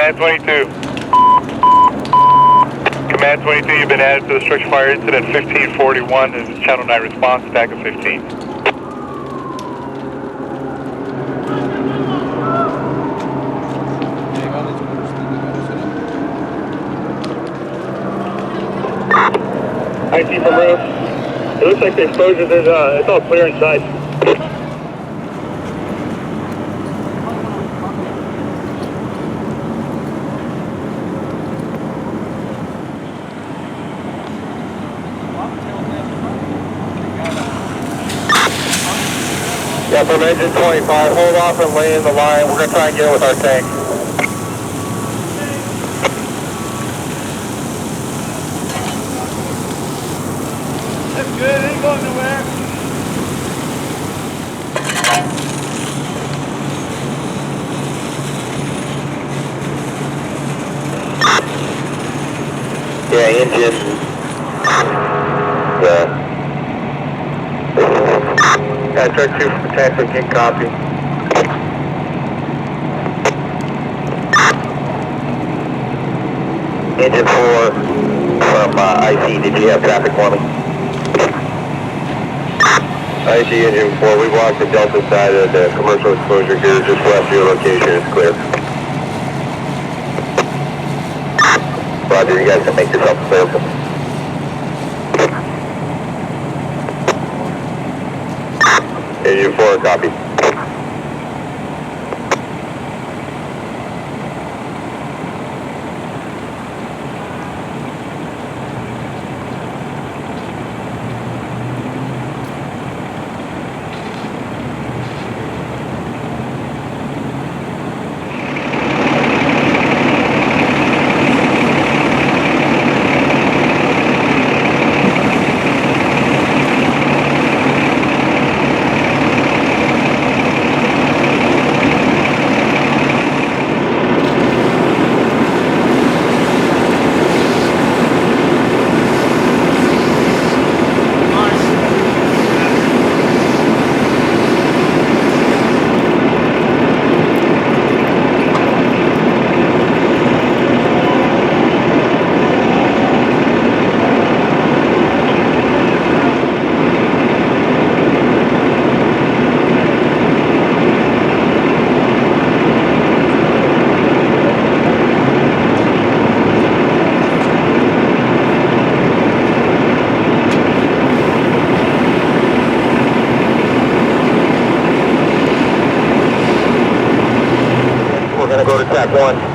Command 22. Command 22, you've been added to the structure fire incident 1541. This is Channel 9 response, attack of 15. IT from roof. It looks like the exposure, it's all clear inside. Yeah, from engine 25, hold off and lay in the line. We're going to try and get it with our tank. That's good, it ain't going nowhere. Yeah, engine. Track 2 from Texas, get copy. Engine 4 from IC, did you have traffic for me? IC engine 4, we walked the Delta side of the commercial exposure here, just west of your location, it's clear. Roger, you guys can make yourself available. Engine 4, copy. Go to track 1.